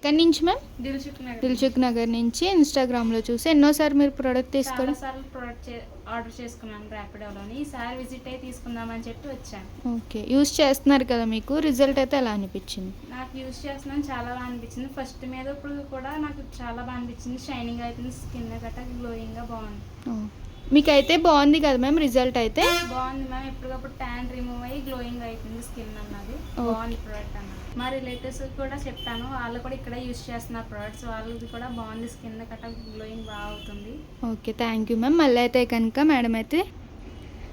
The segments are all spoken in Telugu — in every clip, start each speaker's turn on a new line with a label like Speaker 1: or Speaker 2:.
Speaker 1: ఎక్కడి నుంచి మ్యామ్?
Speaker 2: దిల్సుఖ్
Speaker 1: నగర్ నుంచి ఇన్స్టాగ్రామ్లో చూసి ఎన్నోసారి మీరు ప్రోడక్ట్ తీసుకోవడం?
Speaker 2: చాలాసార్లు ఆర్డర్ చేసుకున్నాను ర్యాపిడోలోని. ఈసారి విజిట్ అయ్యి తీసుకుందామని చెప్పి వచ్చాను.
Speaker 1: ఓకే, యూస్ చేస్తున్నారు కదా, మీకు రిజల్ట్ అయితే ఎలా అనిపించింది?
Speaker 2: నాకు యూస్ చేస్తున్నాను, చాలా బాగా అనిపించింది. ఫస్ట్ మీద ఇప్పుడు కూడా నాకు చాలా బాగా అనిపించింది. షైనింగ్ అవుతుంది, స్కిన్ గట్రా గ్లోయింగ్గా బాగుంది.
Speaker 1: మీకైతే బాగుంది కదా మ్యామ్, రిజల్ట్ అయితే
Speaker 2: బాగుంది మ్యామ్. ఎప్పటికప్పుడు ట్యాన్ రిమూవ్ అయ్యి గ్లోయింగ్ అవుతుంది స్కిన్ అన్నది. బాగుంది ప్రోడక్ట్ అన్నది. మా రిలేటివ్స్ కూడా చెప్పాను, వాళ్ళు కూడా ఇక్కడ యూస్ చేస్తున్నారు ప్రోడక్ట్స్. వాళ్ళది కూడా బాగుంది, స్కిన్ గట్రా గ్లోయింగ్ బాగా అవుతుంది.
Speaker 1: Okay, thank you ma'am. మళ్ళీ అయితే కనుక మేడం అయితే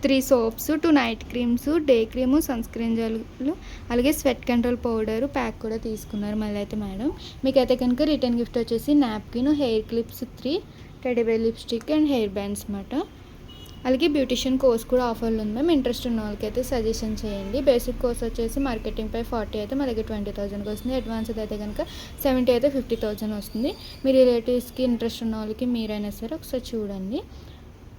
Speaker 1: 3 soaps, 2 night creams, day cream, sun screen gel, అలాగే స్వెట్ కంట్రోల్ పౌడర్ ప్యాక్ కూడా తీసుకున్నారు. మళ్ళీ అయితే మేడం మీకైతే కనుక రిటర్న్ గిఫ్ట్ వచ్చేసి napkin, hair clips 3, teddy bear lipstick and hair bands అన్నమాట. అలాగే బ్యూటిషియన్ కోర్స్ కూడా ఆఫర్లు ఉంది మ్యామ్. ఇంట్రెస్ట్ ఉన్న వాళ్ళకైతే సజెషన్ చేయండి. బేసిక్ కోర్స్ వచ్చేసి మార్కెటింగ్ పై 40 అయితే మా దగ్గర 20,000 వస్తుంది. అడ్వాన్స్డ్ అయితే కనుక 70 అయితే 50,000 వస్తుంది. మీ రిలేటివ్స్కి ఇంట్రెస్ట్ ఉన్న వాళ్ళకి మీరైనా సరే ఒకసారి చూడండి.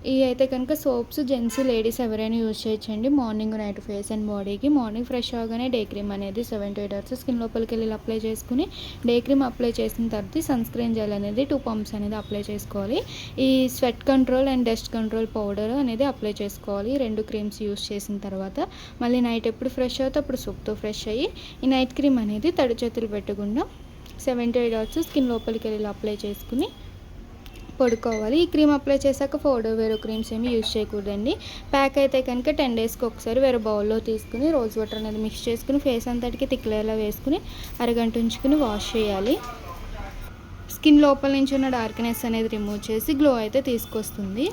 Speaker 1: ఇవి అయితే కనుక సోప్స్ జెంట్స్ లేడీస్ ఎవరైనా యూజ్ చేయొచ్చండి. మార్నింగ్ నైట్ ఫేస్ అండ్ బాడీకి. మార్నింగ్ ఫ్రెష్ అవగానే డే క్రీమ్ అనేది 7 to 8 hours స్కిన్ లోపలికి వెళ్ళి అప్లై చేసుకుని డే క్రీమ్ అప్లై చేసిన తర్వాత సన్ స్క్రీన్ జెల్ అనేది 2 pumps అనేది అప్లై చేసుకోవాలి. ఈ sweat control and dust control powder అనేది అప్లై చేసుకోవాలి. 2 క్రీమ్స్ యూజ్ చేసిన తర్వాత మళ్ళీ నైట్ ఎప్పుడు ఫ్రెష్ అవుతే అప్పుడు సోప్తో ఫ్రెష్ అయ్యి ఈ నైట్ క్రీమ్ అనేది తడి చేతులు పెట్టకుండా 7 to 8 hours స్కిన్ లోపలికి వెళ్ళి అప్లై చేసుకుని పడుకోవాలి. ఈ క్రీమ్ అప్లై చేశాక వేరే క్రీమ్స్ ఏమి యూజ్ చేయకూడదండి. ప్యాక్ అయితే కనుక 10 daysకి ఒకసారి వేరే బౌల్లో తీసుకుని రోజ్ వాటర్ అనేది మిక్స్ చేసుకుని ఫేస్ అంతటికి తిక్లేలా వేసుకుని అరగంట ఉంచుకుని వాష్ చేయాలి. స్కిన్ లోపల నుంచి ఉన్న డార్క్నెస్ అనేది రిమూవ్ చేసి గ్లో అయితే తీసుకొస్తుంది.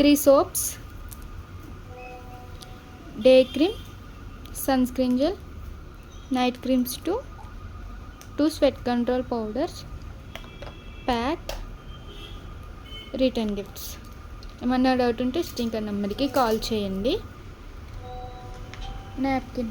Speaker 1: 3 soaps, day cream, sunscreen gel, night creams 2 sweat control powders, pack, return gifts. ఏమన్నా డౌట్ ఉంటే స్క్రీన్ నెంబర్కి కాల్ చేయండి. నాప్కిన్